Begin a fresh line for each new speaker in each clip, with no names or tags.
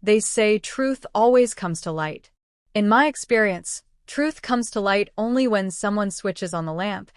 They say truth always comes to light. In my experience, truth comes to light only when someone switches on the lamp,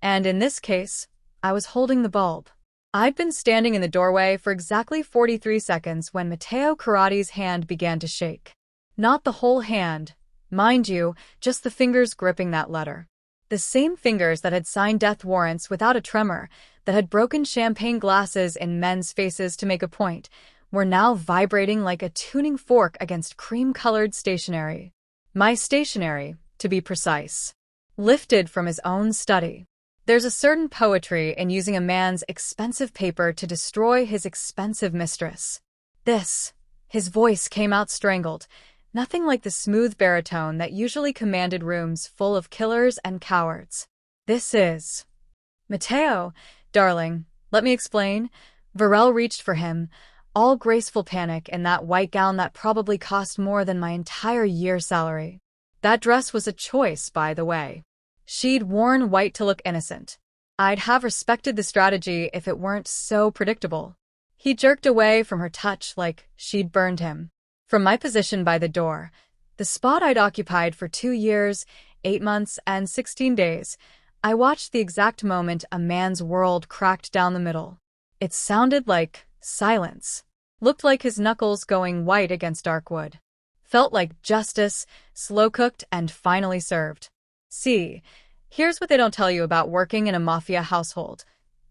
and in this case, I was holding the bulb. I'd been standing in the doorway for exactly 43 seconds when Matteo Korradi's hand began to shake. Not the whole hand, mind you, just the fingers gripping that letter. The same fingers that had signed death warrants without a tremor, that had broken champagne glasses in men's faces to make a point, were now vibrating like a tuning fork against cream-colored stationery. My stationery, to be precise. Lifted from his own study. There's a certain poetry in using a man's expensive paper to destroy his expensive mistress. His voice came out strangled, nothing like the smooth baritone that usually commanded rooms full of killers and cowards. This is... Matteo, darling, let me explain. Virelle reached for him, all graceful panic in that white gown that probably cost more than my entire year's salary. That dress was a choice, by the way. She'd worn white to look innocent. I'd have respected the strategy if it weren't so predictable. He jerked away from her touch like she'd burned him. From my position by the door, the spot I'd occupied for 2 years, 8 months, and 16 days, I watched the exact moment a man's world cracked down the middle. It sounded like silence. Looked like his knuckles going white against dark wood. Felt like justice, slow-cooked and finally served. See, here's what they don't tell you about working in a mafia household.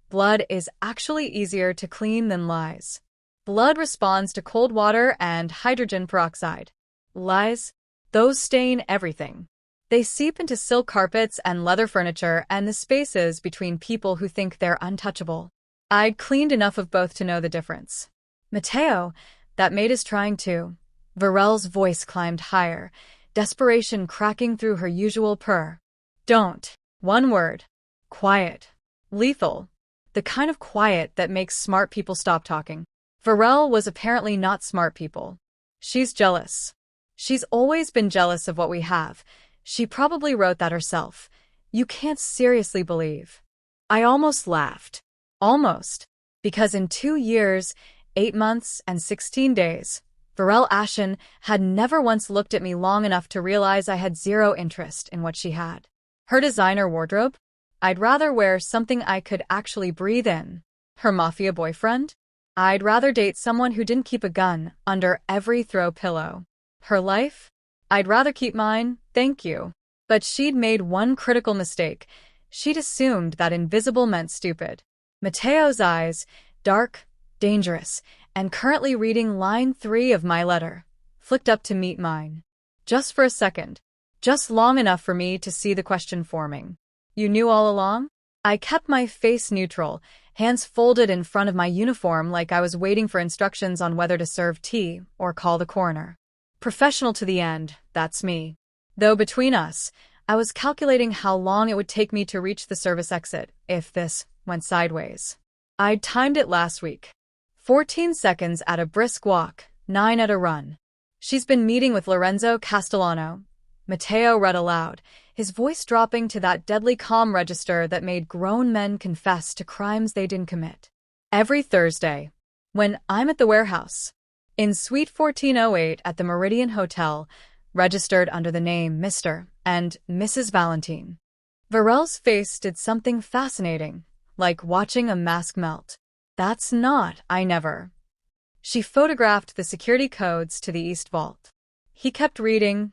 Blood is actually easier to clean than lies. Blood responds to cold water and hydrogen peroxide. Lies? Those stain everything. They seep into silk carpets and leather furniture and the spaces between people who think they're untouchable. I'd cleaned enough of both to know the difference. Matteo, that maid is trying to. Virelle's voice climbed higher, desperation cracking through her usual purr. Don't. One word. Quiet. Lethal. The kind of quiet that makes smart people stop talking. Virelle was apparently not smart people. She's jealous. She's always been jealous of what we have. She probably wrote that herself. You can't seriously believe. I almost laughed. Almost. Because in 2 years, 8 months, and 16 days, Virelle Ashen had never once looked at me long enough to realize I had zero interest in what she had. Her designer wardrobe? I'd rather wear something I could actually breathe in. Her mafia boyfriend? I'd rather date someone who didn't keep a gun under every throw pillow. Her life? I'd rather keep mine, thank you. But she'd made one critical mistake. She'd assumed that invisible meant stupid. Matteo's eyes, dark, dangerous, and currently reading line 3 of my letter, flicked up to meet mine. Just for a second. Just long enough for me to see the question forming. You knew all along? I kept my face neutral, hands folded in front of my uniform like I was waiting for instructions on whether to serve tea or call the coroner. Professional to the end, that's me. Though between us, I was calculating how long it would take me to reach the service exit if this went sideways. I'd timed it last week. 14 seconds at a brisk walk, 9 at a run. She's been meeting with Lorenzo Castellano. Matteo read aloud, his voice dropping to that deadly calm register that made grown men confess to crimes they didn't commit. Every Thursday, when I'm at the warehouse, in Suite 1408 at the Meridian Hotel, registered under the name Mr. and Mrs. Valentine. Virelle's face did something fascinating, like watching a mask melt. That's not, I never. She photographed the security codes to the East Vault. He kept reading,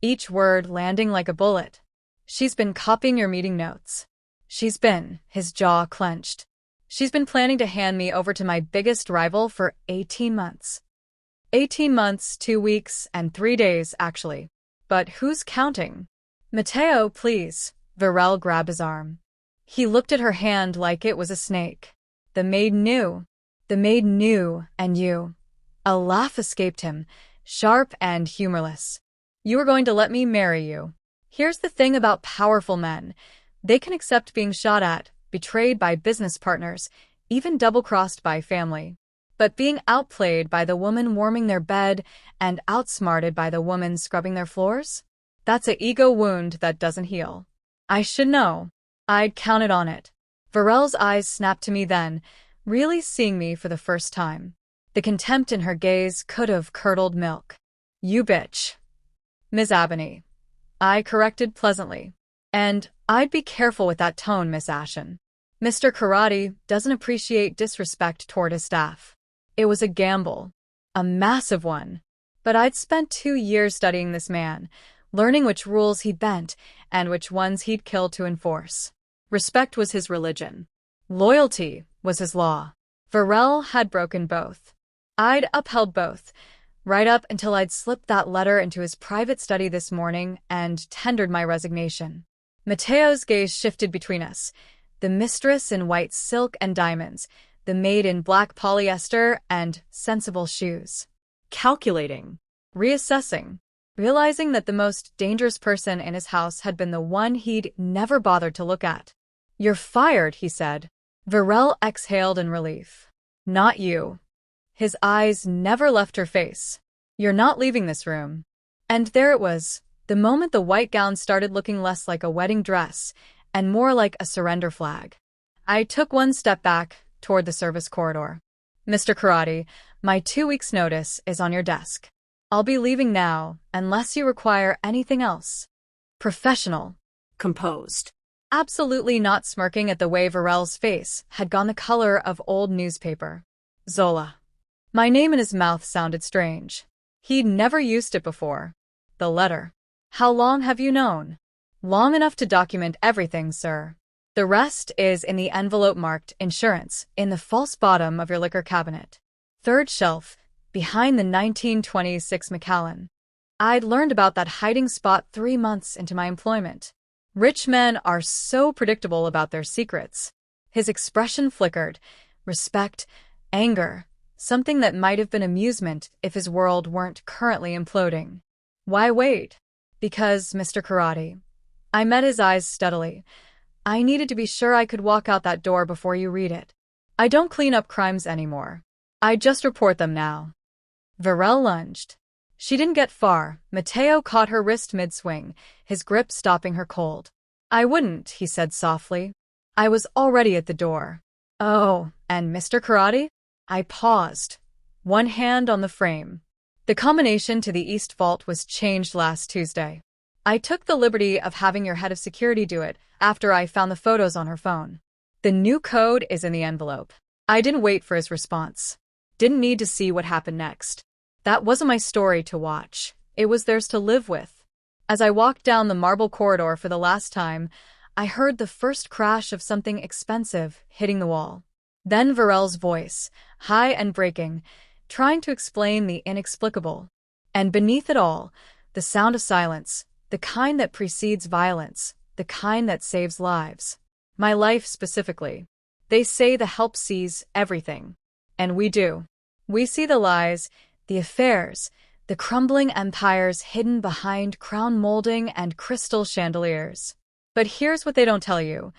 each word landing like a bullet. She's been copying your meeting notes. She's been, his jaw clenched. She's been planning to hand me over to my biggest rival for 18 months. 18 months, 2 weeks, and 3 days, actually. But who's counting? Matteo, please. Virelle grabbed his arm. He looked at her hand like it was a snake. The maid knew. The maid knew, and you. A laugh escaped him, sharp and humorless. You were going to let me marry you. Here's the thing about powerful men. They can accept being shot at, betrayed by business partners, even double-crossed by family. But being outplayed by the woman warming their bed and outsmarted by the woman scrubbing their floors? That's an ego wound that doesn't heal. I should know. I'd counted on it. Virelle's eyes snapped to me then, really seeing me for the first time. The contempt in her gaze could have curdled milk. "You bitch." "Ms. Abeni," I corrected pleasantly. "And I'd be careful with that tone, Miss Ashen. Mr. Korradi doesn't appreciate disrespect toward his staff." It was a gamble. A massive one. But I'd spent 2 years studying this man, learning which rules he bent and which ones he'd kill to enforce. Respect was his religion. Loyalty was his law. Virelle had broken both. I'd upheld both, right up until I'd slipped that letter into his private study this morning and tendered my resignation. Matteo's gaze shifted between us. The mistress in white silk and diamonds, the maid in black polyester and sensible shoes. Calculating, reassessing, realizing that the most dangerous person in his house had been the one he'd never bothered to look at. "You're fired," he said. Virelle exhaled in relief. "Not you." His eyes never left her face. "You're not leaving this room." And there it was, the moment the white gown started looking less like a wedding dress and more like a surrender flag. I took one step back toward the service corridor. "Mr. Korradi, my 2 weeks' notice is on your desk. I'll be leaving now unless you require anything else." Professional. Composed. Absolutely not smirking at the way Virelle's face had gone the color of old newspaper. "Zola." My name in his mouth sounded strange. He'd never used it before. "The letter." "How long have you known?" "Long enough to document everything, sir. The rest is in the envelope marked insurance in the false bottom of your liquor cabinet. 3rd shelf, behind the 1926 Macallan. I'd learned about that hiding spot 3 months into my employment. Rich men are so predictable about their secrets." His expression flickered. Respect, anger, something that might have been amusement if his world weren't currently imploding. "Why wait?" "Because, Mr. Korradi." I met his eyes steadily. "I needed to be sure I could walk out that door before you read it. I don't clean up crimes anymore. I just report them now." Virelle lunged. She didn't get far. Matteo caught her wrist mid-swing, his grip stopping her cold. "I wouldn't," he said softly. I was already at the door. "Oh, and Mr. Korradi?" I paused, one hand on the frame. "The combination to the East Vault was changed last Tuesday. I took the liberty of having your head of security do it after I found the photos on her phone. The new code is in the envelope." I didn't wait for his response. Didn't need to see what happened next. That wasn't my story to watch. It was theirs to live with. As I walked down the marble corridor for the last time, I heard the first crash of something expensive hitting the wall. Then Virelle's voice, high and breaking, trying to explain the inexplicable. And beneath it all, the sound of silence, the kind that precedes violence, the kind that saves lives. My life specifically. They say the help sees everything. And we do. We see the lies, the affairs, the crumbling empires hidden behind crown molding and crystal chandeliers. But here's what they don't tell you.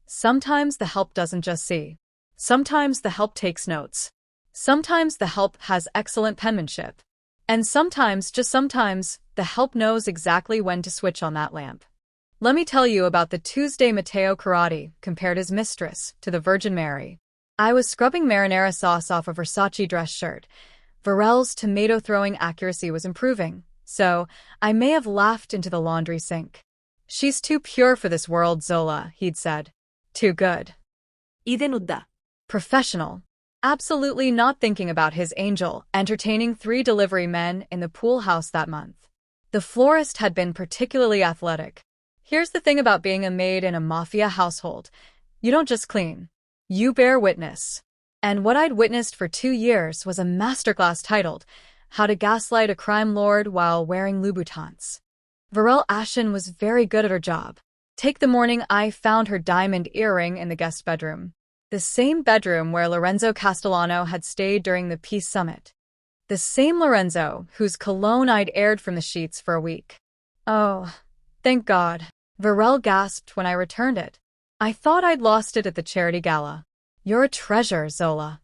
Sometimes the help doesn't just see. Sometimes the help takes notes. Sometimes the help has excellent penmanship. And sometimes, just sometimes, the help knows exactly when to switch on that lamp. Let me tell you about the Tuesday Matteo Korradi compared his mistress to the Virgin Mary. I was scrubbing marinara sauce off a Versace dress shirt. Virelle's tomato-throwing accuracy was improving, so I may have laughed into the laundry sink. "She's too pure for this world, Zola," he'd said. "Too good." Idenuda. Professional. Absolutely not thinking about his angel entertaining 3 delivery men in the pool house that month. The florist had been particularly athletic. Here's the thing about being a maid in a Mafia household. You don't just clean. You bear witness. And what I'd witnessed for 2 years was a masterclass titled, How to Gaslight a Crime Lord While Wearing Louboutins. Virelle Ashen was very good at her job. Take the morning I found her diamond earring in the guest bedroom. The same bedroom where Lorenzo Castellano had stayed during the peace summit. The same Lorenzo whose cologne I'd aired from the sheets for a week. "Oh, thank God," Virelle gasped when I returned it. "I thought I'd lost it at the charity gala." "You're a treasure, Zola."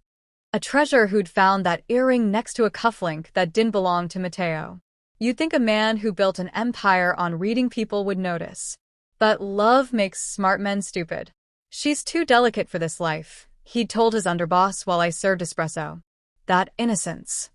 A treasure who'd found that earring next to a cufflink that didn't belong to Matteo. You'd think a man who built an empire on reading people would notice. But love makes smart men stupid. "She's too delicate for this life," he'd told his underboss while I served espresso. That innocence.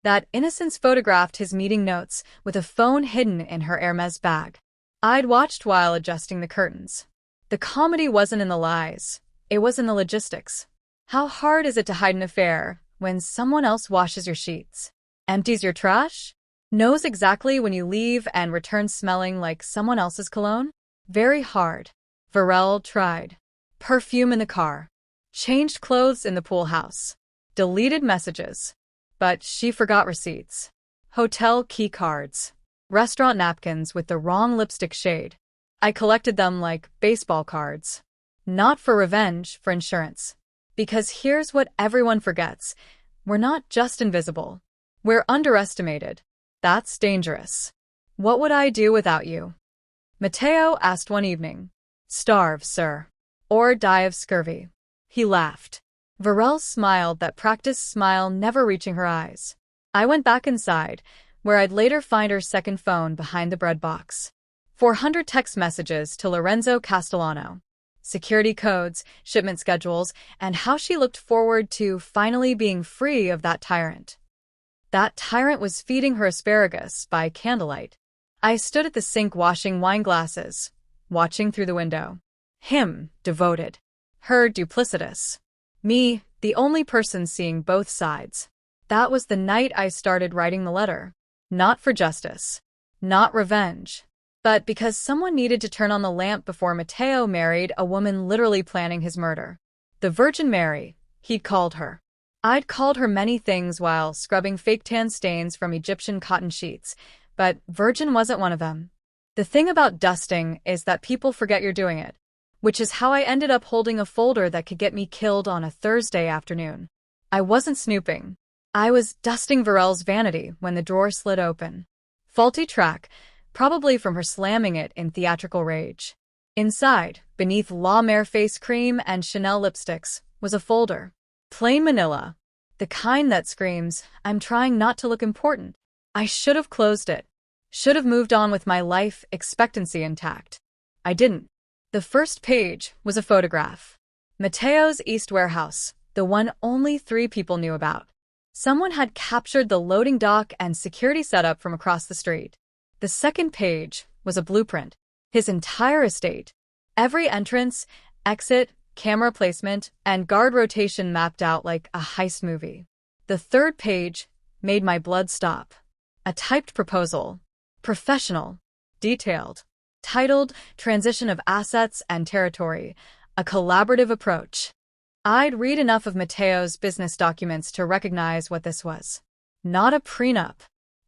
That innocence photographed his meeting notes with a phone hidden in her Hermes bag. I'd watched while adjusting the curtains. The comedy wasn't in the lies. It was in the logistics. How hard is it to hide an affair when someone else washes your sheets, empties your trash, knows exactly when you leave and returns smelling like someone else's cologne? Very hard. Virelle tried. Perfume in the car. Changed clothes in the pool house. Deleted messages. But she forgot receipts. Hotel key cards. Restaurant napkins with the wrong lipstick shade. I collected them like baseball cards. Not for revenge, for insurance. Because here's what everyone forgets. We're not just invisible. We're underestimated. That's dangerous. What would I do without you? Matteo asked one evening. Starve, sir. Or die of scurvy. He laughed. Virelle smiled, that practiced smile never reaching her eyes. I went back inside, where I'd later find her second phone behind the bread box. 400 text messages to Lorenzo Castellano. Security codes, shipment schedules, and how she looked forward to finally being free of that tyrant. That tyrant was feeding her asparagus by candlelight. I stood at the sink washing wine glasses, watching through the window. Him, devoted. Her, duplicitous. Me, the only person seeing both sides. That was the night I started writing the letter. Not for justice. Not revenge. But because someone needed to turn on the lamp before Matteo married a woman literally planning his murder. The Virgin Mary, he'd called her. I'd called her many things while scrubbing fake tan stains from Egyptian cotton sheets, but Virgin wasn't one of them. The thing about dusting is that people forget you're doing it, which is how I ended up holding a folder that could get me killed on a Thursday afternoon. I wasn't snooping. I was dusting Virelle's vanity when the drawer slid open. Faulty track, probably from her slamming it in theatrical rage. Inside, beneath La Mer face cream and Chanel lipsticks, was a folder. Plain manila. The kind that screams, I'm trying not to look important. I should have closed it. Should have moved on with my life expectancy intact. I didn't. The first page was a photograph. Matteo's East warehouse, the one only 3 people knew about. Someone had captured the loading dock and security setup from across the street. The second page was a blueprint. His entire estate. Every entrance, exit, camera placement, and guard rotation mapped out like a heist movie. The third page made my blood stop. A typed proposal. Professional. Detailed. Titled Transition of Assets and Territory, a Collaborative Approach. I'd read enough of Matteo's business documents to recognize what this was. Not a prenup.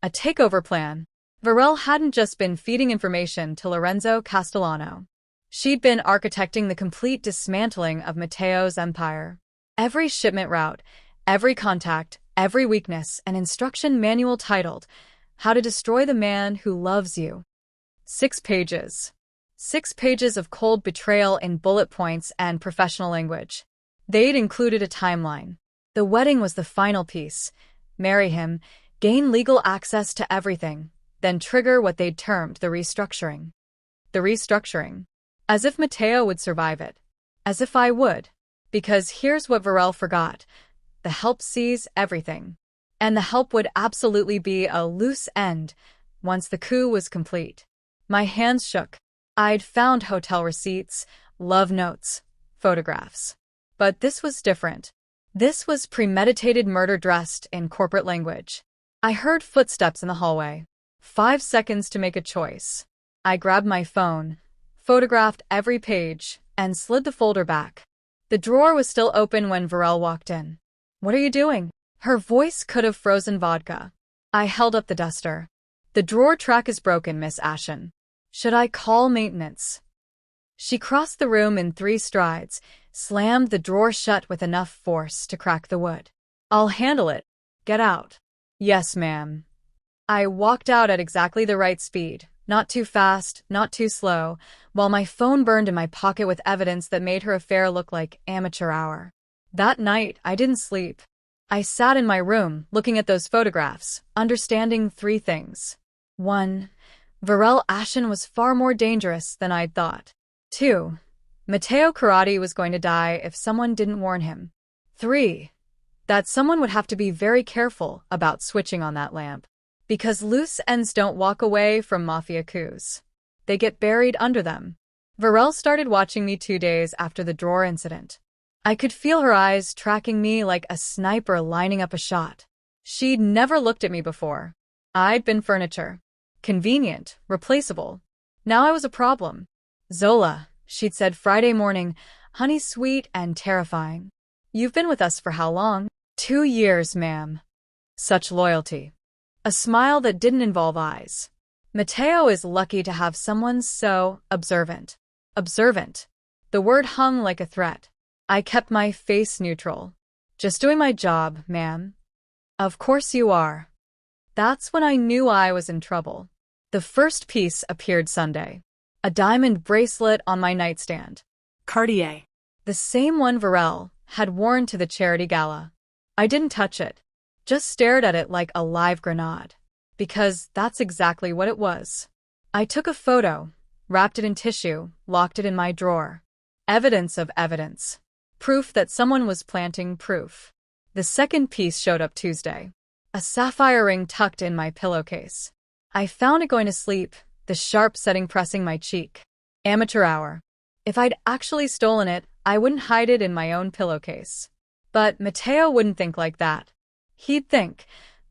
A takeover plan. Virelle hadn't just been feeding information to Lorenzo Castellano. She'd been architecting the complete dismantling of Matteo's empire. Every shipment route, every contact, every weakness, an instruction manual titled, How to Destroy the Man Who Loves You. 6 pages. 6 pages of cold betrayal in bullet points and professional language. They'd included a timeline. The wedding was the final piece. Marry him, gain legal access to everything, then trigger what they'd termed the restructuring. The restructuring. As if Matteo would survive it. As if I would. Because here's what Virelle forgot. The help sees everything. And the help would absolutely be a loose end once the coup was complete. My hands shook. I'd found hotel receipts, love notes, photographs. But this was different. This was premeditated murder dressed in corporate language. I heard footsteps in the hallway. 5 seconds to make a choice. I grabbed my phone, photographed every page, and slid the folder back. The drawer was still open when Virelle walked in. What are you doing? Her voice could have frozen vodka. I held up the duster. The drawer track is broken, Miss Ashen. Should I call maintenance? She crossed the room in 3 strides, slammed the drawer shut with enough force to crack the wood. I'll handle it. Get out. Yes, ma'am. I walked out at exactly the right speed, not too fast, not too slow, while my phone burned in my pocket with evidence that made her affair look like amateur hour. That night, I didn't sleep. I sat in my room, looking at those photographs, understanding 3 things. 1. Virelle Ashen was far more dangerous than I'd thought. 2. Matteo Korradi was going to die if someone didn't warn him. 3. that someone would have to be very careful about switching on that lamp. Because loose ends don't walk away from Mafia coups. They get buried under them. Virelle started watching me 2 days after the drawer incident. I could feel her eyes tracking me like a sniper lining up a shot. She'd never looked at me before. I'd been furniture. Convenient, replaceable. Now I was a problem. Zola, she'd said Friday morning, honey sweet and terrifying. You've been with us for how long? 2 years, ma'am. Such loyalty. A smile that didn't involve eyes. Matteo is lucky to have someone so observant. Observant. The word hung like a threat. I kept my face neutral. Just doing my job, ma'am. Of course you are. That's when I knew I was in trouble. The first piece appeared Sunday. A diamond bracelet on my nightstand. Cartier. The same one Virelle had worn to the charity gala. I didn't touch it. Just stared at it like a live grenade. Because that's exactly what it was. I took a photo, wrapped it in tissue, locked it in my drawer. Evidence of evidence. Proof that someone was planting proof. The second piece showed up Tuesday. A sapphire ring tucked in my pillowcase. I found it going to sleep, the sharp setting pressing my cheek. Amateur hour. If I'd actually stolen it, I wouldn't hide it in my own pillowcase. But Matteo wouldn't think like that. He'd think,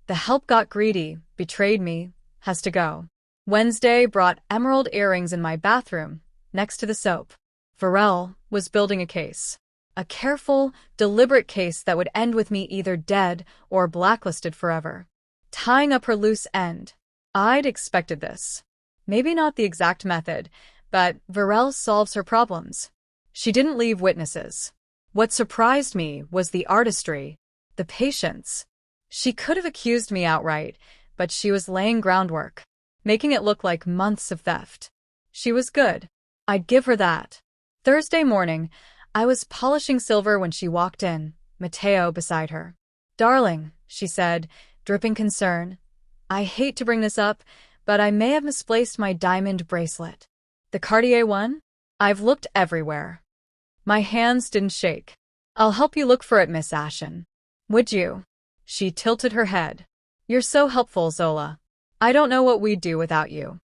the help got greedy, betrayed me, has to go. Wednesday brought emerald earrings in my bathroom, next to the soap. Virelle was building a case. A careful, deliberate case that would end with me either dead or blacklisted forever. Tying up her loose end. I'd expected this. Maybe not the exact method, but Virelle solves her problems. She didn't leave witnesses. What surprised me was the artistry, the patience. She could have accused me outright, but she was laying groundwork, making it look like months of theft. She was good. I'd give her that. Thursday morning, I was polishing silver when she walked in, Matteo beside her. Darling, she said, dripping concern. I hate to bring this up, but I may have misplaced my diamond bracelet. The Cartier one? I've looked everywhere. My hands didn't shake. I'll help you look for it, Miss Ashen. Would you? She tilted her head. You're so helpful, Zola. I don't know what we'd do without you.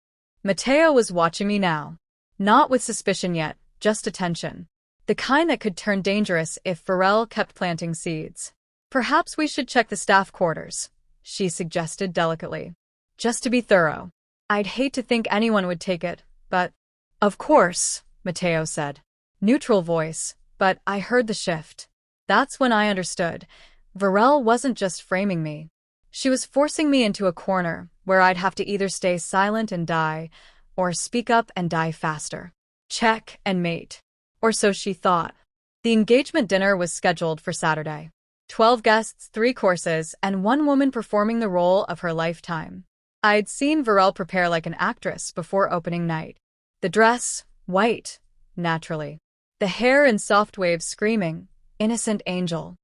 Matteo was watching me now. Not with suspicion yet, just attention. The kind that could turn dangerous if Virelle kept planting seeds. Perhaps we should check the staff quarters, she suggested delicately. Just to be thorough. I'd hate to think anyone would take it, but… Of course, Matteo said. Neutral voice, but I heard the shift. That's when I understood. Virelle wasn't just framing me. She was forcing me into a corner where I'd have to either stay silent and die, or speak up and die faster. Check and mate. Or so she thought. The engagement dinner was scheduled for Saturday. 12 guests, 3 courses, and 1 woman performing the role of her lifetime. I'd seen Virelle prepare like an actress before opening night. The dress, white, naturally. The hair in soft waves screaming, innocent angel.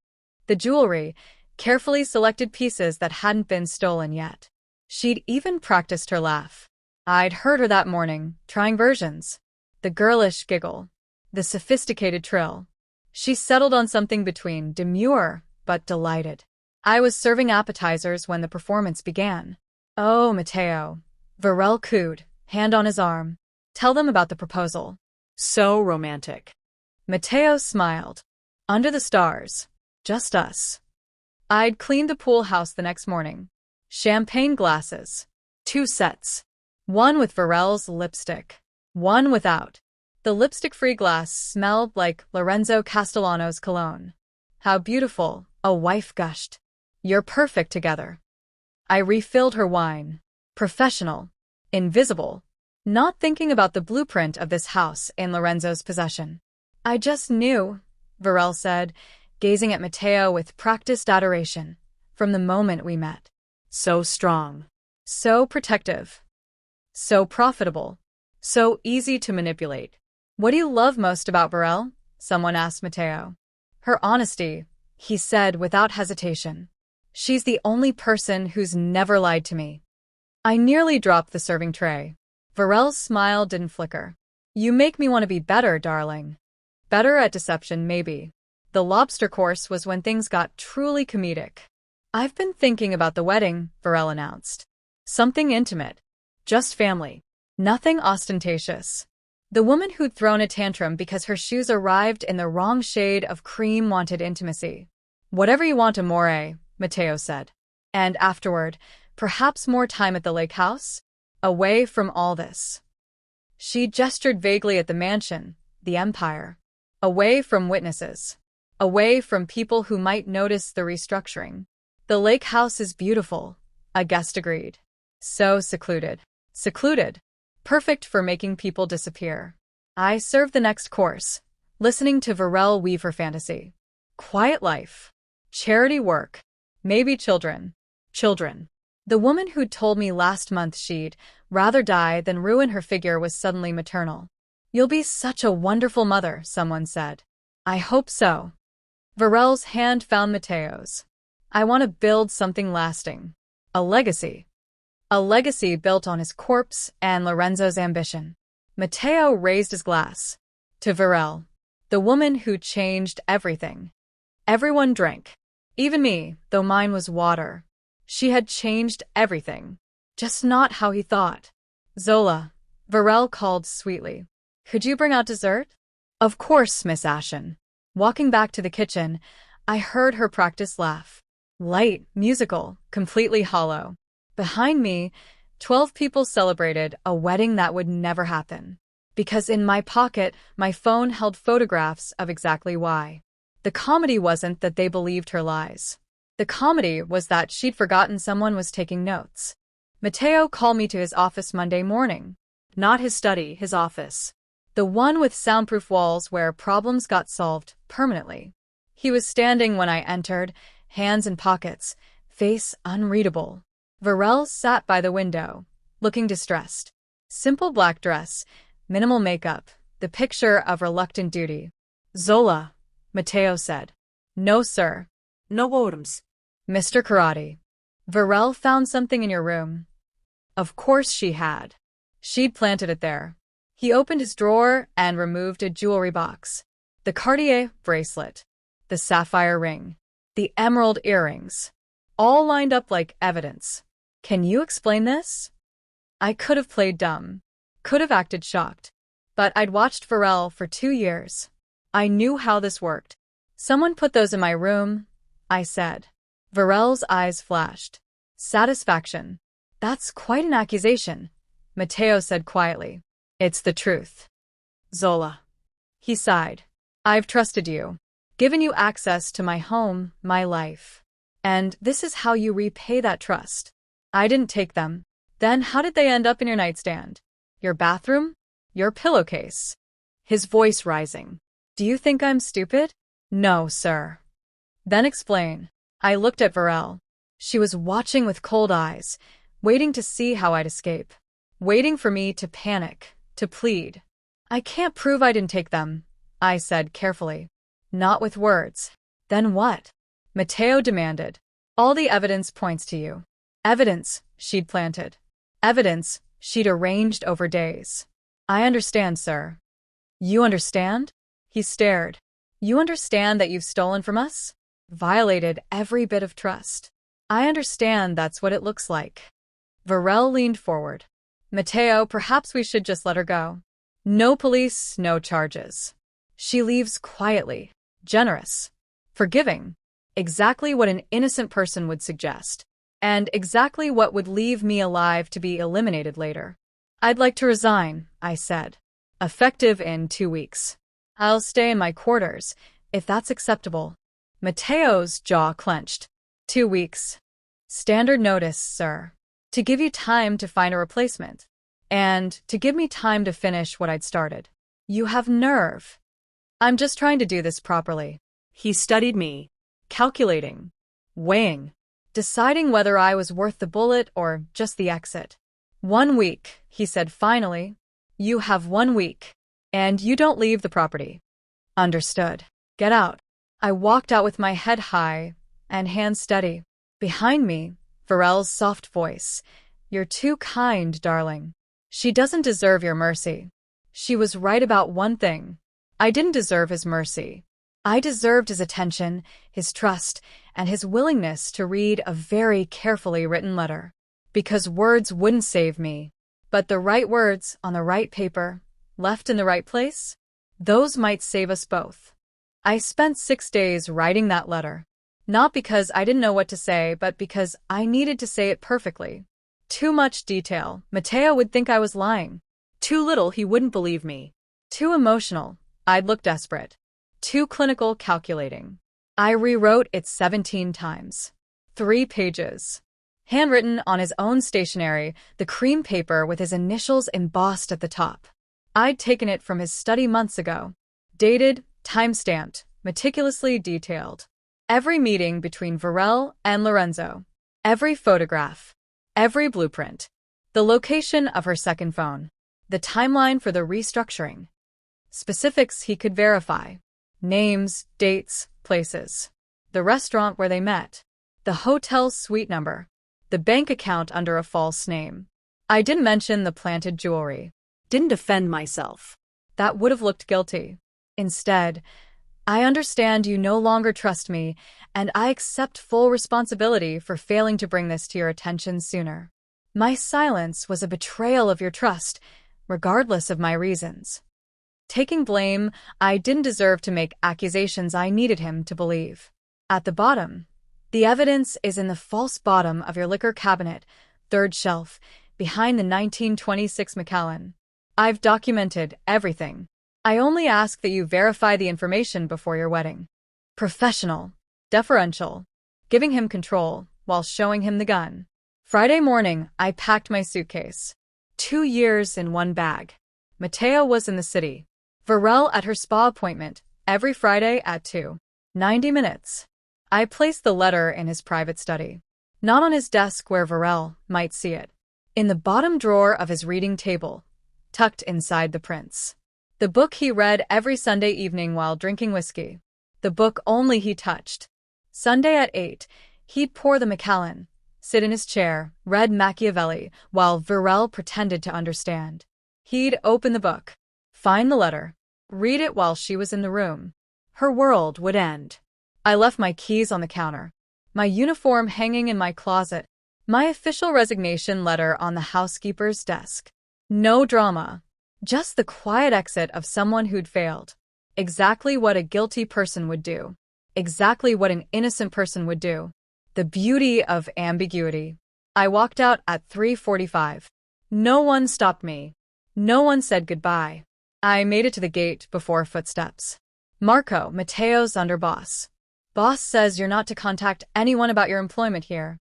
The jewelry, carefully selected pieces that hadn't been stolen yet. She'd even practiced her laugh. I'd heard her that morning, trying versions. The girlish giggle. The sophisticated trill. She settled on something between demure but delighted. I was serving appetizers when the performance began. Oh, Matteo. Virelle cooed, hand on his arm. Tell them about the proposal. So romantic. Matteo smiled. Under the stars. Just us. I'd cleaned the pool house the next morning. Champagne glasses. 2 sets. One with Virelle's lipstick. One without. The lipstick-free glass smelled like Lorenzo Castellano's cologne. How beautiful, a wife gushed. You're perfect together. I refilled her wine. Professional. Invisible. Not thinking about the blueprint of this house in Lorenzo's possession. I just knew, Virelle said, gazing at Matteo with practiced adoration, from the moment we met. So strong. So protective. So profitable. So easy to manipulate. What do you love most about Virelle? Someone asked Matteo. Her honesty, he said without hesitation. She's the only person who's never lied to me. I nearly dropped the serving tray. Virelle's smile didn't flicker. You make me want to be better, darling. Better at deception, maybe. The lobster course was when things got truly comedic. I've been thinking about the wedding, Virelle announced. Something intimate. Just family. Nothing ostentatious. The woman who'd thrown a tantrum because her shoes arrived in the wrong shade of cream wanted intimacy. Whatever you want, amore, Matteo said. And afterward, perhaps more time at the lake house? Away from all this. She gestured vaguely at the mansion, the empire. Away from witnesses. Away from people who might notice the restructuring. The lake house is beautiful, a guest agreed. So secluded. Secluded. Perfect for making people disappear. I served the next course, listening to Virelle weave her fantasy. Quiet life. Charity work. Maybe children. Children. The woman who'd told me last month she'd rather die than ruin her figure was suddenly maternal. You'll be such a wonderful mother, someone said. I hope so. Virelle's hand found Matteo's. I want to build something lasting. A legacy. A legacy built on his corpse and Lorenzo's ambition. Matteo raised his glass. To Virelle, the woman who changed everything. Everyone drank. Even me, though mine was water. She had changed everything. Just not how he thought. Zola, Virelle called sweetly. Could you bring out dessert? Of course, Miss Ashen. Walking back to the kitchen, I heard her practice laugh. Light, musical, completely hollow. Behind me, 12 people celebrated a wedding that would never happen. Because in my pocket, my phone held photographs of exactly why. The comedy wasn't that they believed her lies. The comedy was that she'd forgotten someone was taking notes. Matteo called me to his office Monday morning. Not his study, his office. The one with soundproof walls where problems got solved permanently. He was standing when I entered, hands in pockets, face unreadable. Virelle sat by the window, looking distressed. Simple black dress, minimal makeup, the picture of reluctant duty. Zola, Matteo said. No, sir.
No worms.
Mr. Korradi. Virelle found something in your room. Of course she had. She'd planted it there. He opened his drawer and removed a jewelry box. The Cartier bracelet. The sapphire ring. The emerald earrings. All lined up like evidence. Can you explain this? I could have played dumb. Could have acted shocked. But I'd watched Virelle for 2 years. I knew how this worked. Someone put those in my room, I said. Virelle's eyes flashed. Satisfaction. That's quite an accusation, Matteo said quietly. It's the truth. Zola. He sighed. I've trusted you. Given you access to my home, my life. And this is how you repay that trust. I didn't take them. Then how did they end up in your nightstand? Your bathroom? Your pillowcase? His voice rising. Do you think I'm stupid? No, sir. Then explain. I looked at Virelle. She was watching with cold eyes, waiting to see how I'd escape. Waiting for me to panic, to plead. I can't prove I didn't take them, I said carefully. Not with words. Then what? Matteo demanded. All the evidence points to you. Evidence she'd planted. Evidence she'd arranged over days. I understand, sir. You understand? He stared. You understand that you've stolen from us? Violated every bit of trust. I understand that's what it looks like. Virelle leaned forward. Matteo, perhaps we should just let her go. No police, no charges. She leaves quietly, generous, forgiving. Exactly what an innocent person would suggest. And exactly what would leave me alive to be eliminated later. I'd like to resign, I said. Effective in 2 weeks. I'll stay in my quarters, if that's acceptable. Matteo's jaw clenched. 2 weeks. Standard notice, sir. To give you time to find a replacement. And to give me time to finish what I'd started. You have nerve. I'm just trying to do this properly.
He studied me.
Calculating. Weighing. Deciding whether I was worth the bullet or just the exit. 1 week, he said finally. You have 1 week. And you don't leave the property. Understood. Get out. I walked out with my head high and hands steady. Behind me, Virelle's soft voice. You're too kind, darling. She doesn't deserve your mercy. She was right about one thing. I didn't deserve his mercy. I deserved his attention, his trust, and his willingness to read a very carefully written letter. Because words wouldn't save me, but the right words on the right paper, left in the right place, those might save us both. I spent 6 days writing that letter. Not because I didn't know what to say, but because I needed to say it perfectly. Too much detail, Matteo would think I was lying.
Too little, he wouldn't believe me.
Too emotional, I'd look desperate. Too clinical, calculating. I rewrote it 17 times. 3 pages. Handwritten on his own stationery, the cream paper with his initials embossed at the top. I'd taken it from his study months ago. Dated, time-stamped, meticulously detailed. Every meeting between Virelle and Lorenzo. Every photograph. Every blueprint. The location of her second phone. The timeline for the restructuring. Specifics he could verify. Names, dates, places. The restaurant where they met. The hotel suite number. The bank account under a false name. I didn't mention the planted jewelry.
Didn't defend myself.
That would have looked guilty. Instead, I understand you no longer trust me, and I accept full responsibility for failing to bring this to your attention sooner. My silence was a betrayal of your trust, regardless of my reasons. Taking blame, I didn't deserve to make accusations I needed him to believe. At the bottom, the evidence is in the false bottom of your liquor cabinet, 3rd shelf, behind the 1926 Macallan. I've documented everything. I only ask that you verify the information before your wedding. Professional. Deferential. Giving him control while showing him the gun. Friday morning, I packed my suitcase. 2 years in one bag. Matteo was in the city. Virelle at her spa appointment, every Friday at 2. 90 minutes. I placed the letter in his private study. Not on his desk where Virelle might see it. In the bottom drawer of his reading table, tucked inside the prints. The book he read every Sunday evening while drinking whiskey. The book only he touched. Sunday at 8, he'd pour the Macallan, sit in his chair, read Machiavelli, while Virelle pretended to understand. He'd open the book, find the letter, read it while she was in the room. Her world would end. I left my keys on the counter, my uniform hanging in my closet, my official resignation letter on the housekeeper's desk. No drama. Just the quiet exit of someone who'd failed. Exactly what a guilty person would do. Exactly what an innocent person would do. The beauty of ambiguity. I walked out at 3:45. No one stopped me. No one said goodbye. I made it to the gate before footsteps. Marco, Matteo's underboss. Boss says you're not to contact anyone about your employment here.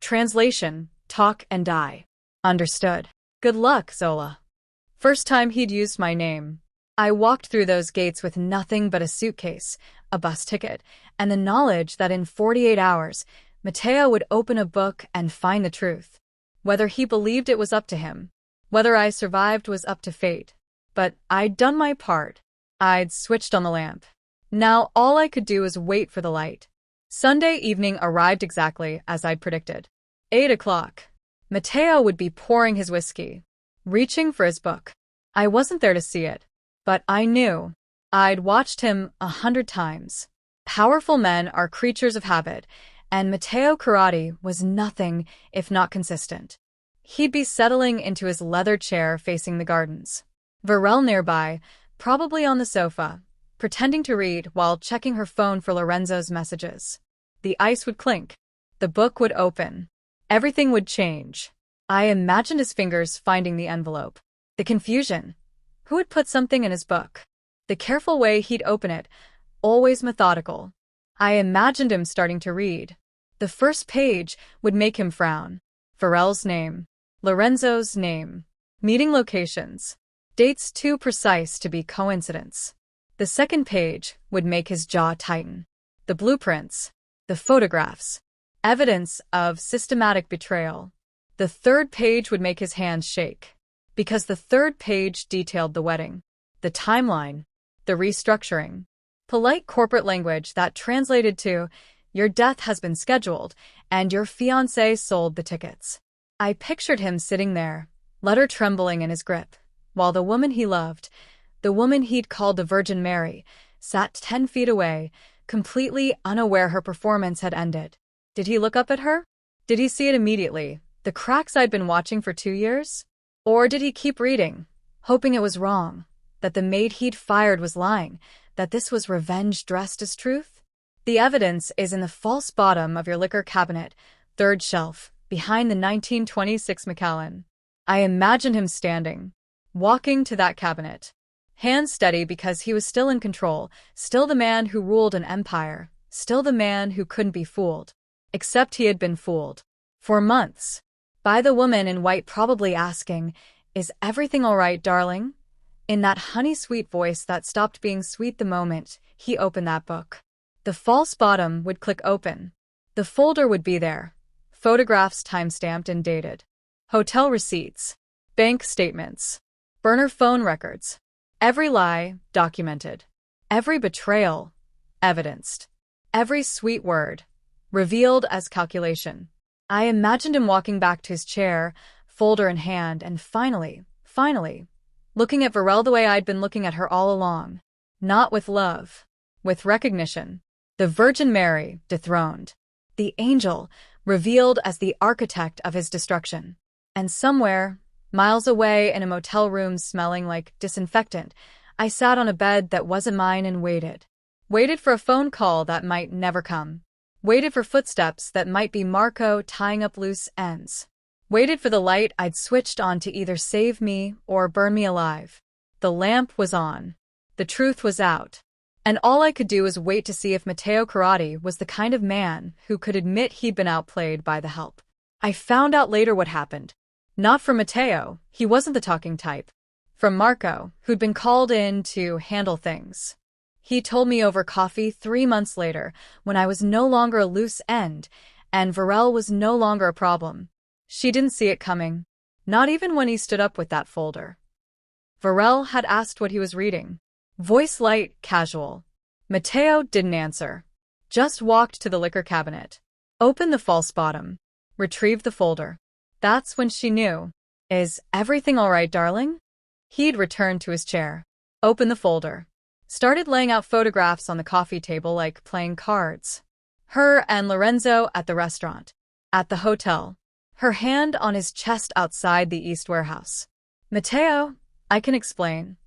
Translation, talk and die. Understood. Good luck, Zola. First time he'd used my name. I walked through those gates with nothing but a suitcase, a bus ticket, and the knowledge that in 48 hours, Matteo would open a book and find the truth. Whether he believed it was up to him, whether I survived was up to fate. But I'd done my part. I'd switched on the lamp. Now all I could do was wait for the light. Sunday evening arrived exactly as I'd predicted. 8 o'clock. Matteo would be pouring his whiskey, reaching for his book. I wasn't there to see it, but I knew. I'd watched him 100 times. Powerful men are creatures of habit, and Matteo Korradi was nothing if not consistent. He'd be settling into his leather chair facing the gardens. Virelle nearby, probably on the sofa, pretending to read while checking her phone for Lorenzo's messages. The ice would clink. The book would open. Everything would change. I imagined his fingers finding the envelope. The confusion. Who had put something in his book? The careful way he'd open it, always methodical. I imagined him starting to read. The first page would make him frown. Virelle's name. Lorenzo's name. Meeting locations. Dates too precise to be coincidence. The second page would make his jaw tighten. The blueprints. The photographs. Evidence of systematic betrayal. The third page would make his hands shake. Because the third page detailed the wedding. The timeline. The restructuring. Polite corporate language that translated to, your death has been scheduled, and your fiancée sold the tickets. I pictured him sitting there, letter trembling in his grip, while the woman he loved, the woman he'd called the Virgin Mary, sat 10 feet away, completely unaware her performance had ended. Did he look up at her? Did he see it immediately, the cracks I'd been watching for 2 years? Or did he keep reading, hoping it was wrong, that the maid he'd fired was lying, that this was revenge dressed as truth? The evidence is in the false bottom of your liquor cabinet, third shelf, behind the 1926 Macallan. I imagined him standing, walking to that cabinet, hands steady because he was still in control, still the man who ruled an empire, still the man who couldn't be fooled. Except he had been fooled. For months. By the woman in white probably asking, "Is everything all right, darling?" In that honey-sweet voice that stopped being sweet the moment he opened that book. The false bottom would click open. The folder would be there. Photographs time-stamped and dated. Hotel receipts. Bank statements. Burner phone records. Every lie documented. Every betrayal evidenced. Every sweet word revealed as calculation. I imagined him walking back to his chair, folder in hand, and finally, looking at Virelle the way I'd been looking at her all along. Not with love, with recognition. The Virgin Mary, dethroned. The angel, revealed as the architect of his destruction. And somewhere, miles away in a motel room smelling like disinfectant, I sat on a bed that wasn't mine and waited. Waited for a phone call that might never come. Waited for footsteps that might be Marco tying up loose ends. Waited for the light I'd switched on to either save me or burn me alive. The lamp was on. The truth was out. And all I could do was wait to see if Matteo Korradi was the kind of man who could admit he'd been outplayed by the help. I found out later what happened. Not from Matteo, he wasn't the talking type. From Marco, who'd been called in to handle things. He told me over coffee 3 months later, when I was no longer a loose end, and Virelle was no longer a problem. She didn't see it coming. Not even when he stood up with that folder. Virelle had asked what he was reading. Voice light, casual. Matteo didn't answer. Just walked to the liquor cabinet. Opened the false bottom. Retrieved the folder. That's when she knew. Is everything all right, darling? He'd returned to his chair. Opened the folder. Started laying out photographs on the coffee table like playing cards. Her and Lorenzo at the restaurant. At the hotel. Her hand on his chest outside the East warehouse. Matteo, I can explain.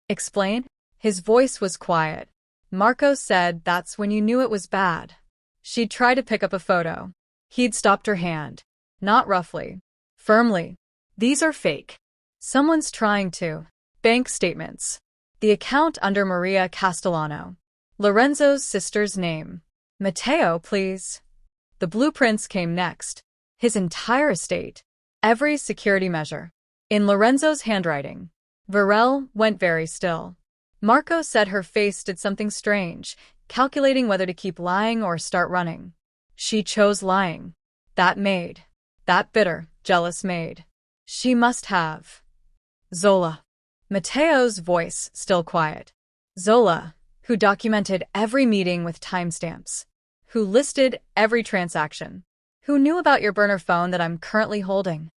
Explain? His voice was quiet. Marco said that's when you knew it was bad. She'd tried to pick up a photo. He'd stopped her hand. Not roughly. Firmly. These are fake. Someone's trying to. Bank statements. The account under Maria Castellano. Lorenzo's sister's name. Matteo, please. The blueprints came next. His entire estate. Every security measure. In Lorenzo's handwriting. Virelle went very still. Marco said her face did something strange, calculating whether to keep lying or start running. She chose lying. That maid. That bitter, jealous maid. She must have. Zola. Matteo's voice still quiet. Zola, who documented every meeting with timestamps. Who listed every transaction. Who knew about your burner phone that I'm currently holding.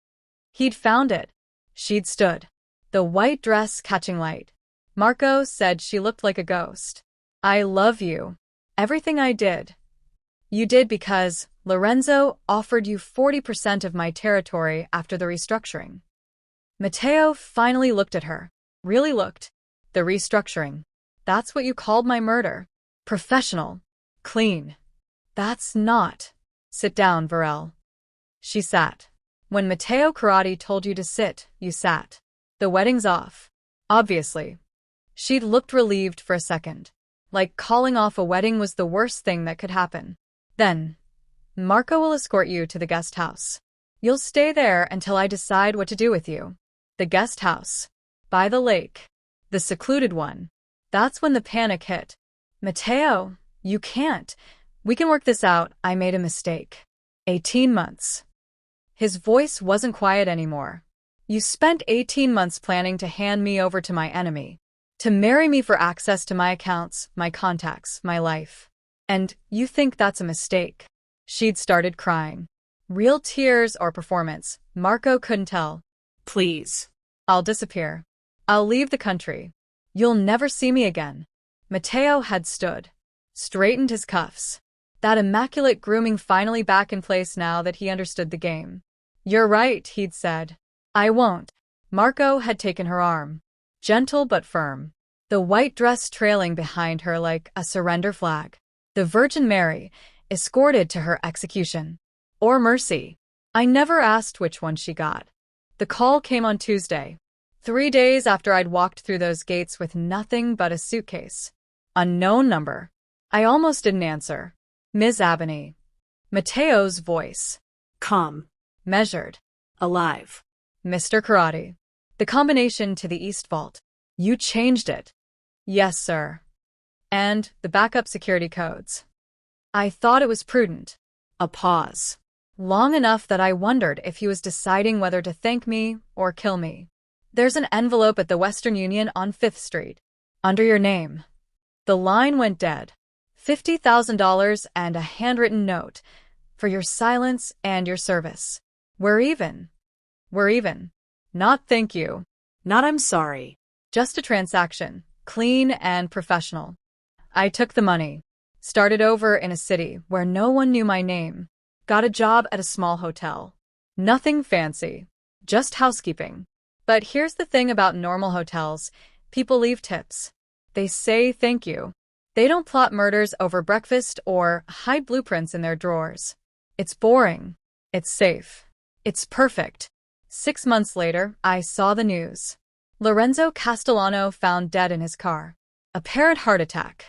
He'd found it. She'd stood. The white dress catching light. Marco said she looked like a ghost. I love you. Everything I did. You did because Lorenzo offered you 40% of my territory after the restructuring. Matteo finally looked at her. Really looked. The restructuring. That's what you called my murder. Professional. Clean. That's not. Sit down, Virelle. She sat. When Matteo Korradi told you to sit, you sat. The wedding's off. Obviously. She'd looked relieved for a second. Like calling off a wedding was the worst thing that could happen. Then, Marco will escort you to the guest house. You'll stay there until I decide what to do with you. The guest house. By the lake. The secluded one. That's when the panic hit. Matteo, you can't. We can work this out. I made a mistake. 18 months. His voice wasn't quiet anymore. You spent 18 months planning to hand me over to my enemy. To marry me for access to my accounts, my contacts, my life. And you think that's a mistake. She'd started crying. Real tears or performance, Marco couldn't tell. Please. I'll disappear. I'll leave the country. You'll never see me again. Matteo had stood, straightened his cuffs. That immaculate grooming finally back in place now that he understood the game. "You're right," he'd said. "I won't." Marco had taken her arm, gentle but firm, the white dress trailing behind her like a surrender flag. The Virgin Mary, escorted to her execution. Or mercy. I never asked which one she got. The call came on Tuesday, 3 days after I'd walked through those gates with nothing but a suitcase. Unknown number. I almost didn't answer. "Ms. Abeni." Matteo's voice.
Calm.
Measured.
Alive.
"Mr. Korradi." The combination to the East Vault. "You changed it." "Yes, sir." "And the backup security codes." I thought it was prudent. A pause. Long enough that I wondered if he was deciding whether to thank me or kill me. "There's an envelope at the Western Union on 5th Street. Under your name." The line went dead. $50,000 and a handwritten note. "For your silence and your service. We're even." "We're even." Not "thank you."
Not "I'm sorry."
Just a transaction, clean and professional. I took the money, started over in a city where no one knew my name, got a job at a small hotel. Nothing fancy, just housekeeping. But here's the thing about normal hotels: people leave tips. They say thank you. They don't plot murders over breakfast or hide blueprints in their drawers. It's boring. It's safe. It's perfect. 6 months later, I saw the news. Lorenzo Castellano found dead in his car. Apparent heart attack.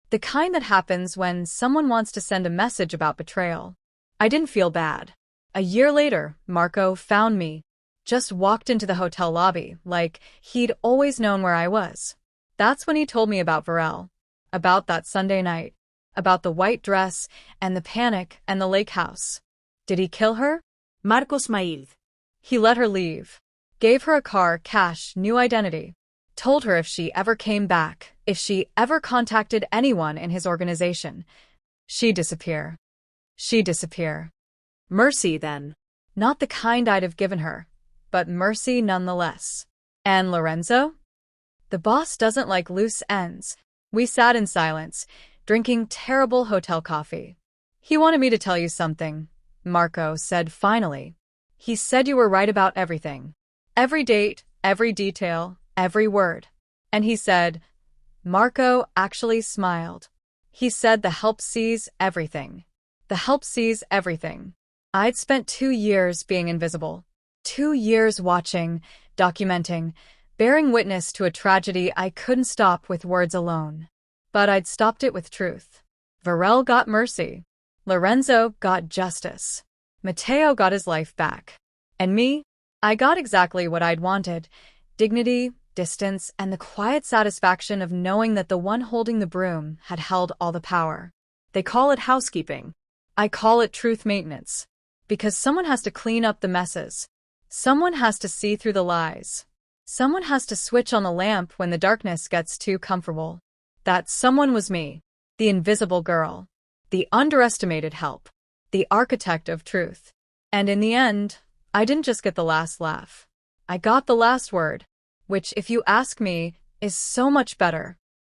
The kind that happens when someone wants to send a message about betrayal. I didn't feel bad. A year later, Marco found me. Just walked into the hotel lobby, like he'd always known where I was. That's when he told me about Virelle. About that Sunday night. About the white dress, and the panic, and the lake house. Did he kill her?
Marcos Maid.
He let her leave. Gave her a car, cash, new identity. Told her if she ever came back, if she ever contacted anyone in his organization, she'd disappear. She'd disappear.
Mercy, then.
Not the kind I'd have given her, but mercy nonetheless. And Lorenzo? The boss doesn't like loose ends. We sat in silence, drinking terrible hotel coffee. "He wanted me to tell you something," Marco said finally. "He said you were right about everything. Every date, every detail, every word." And he said, Marco actually smiled. He said the help sees everything. The help sees everything. I'd spent 2 years being invisible. 2 years watching, documenting, bearing witness to a tragedy I couldn't stop with words alone. But I'd stopped it with truth. Virelle got mercy. Lorenzo got justice. Matteo got his life back. And me? I got exactly what I'd wanted: dignity, distance, and the quiet satisfaction of knowing that the one holding the broom had held all the power. They call it housekeeping. I call it truth maintenance. Because someone has to clean up the messes. Someone has to see through the lies. Someone has to switch on the lamp when the darkness gets too comfortable. That someone was me, the invisible girl, the underestimated help, the architect of truth. And in the end, I didn't just get the last laugh. I got the last word, which, if you ask me, is so much better.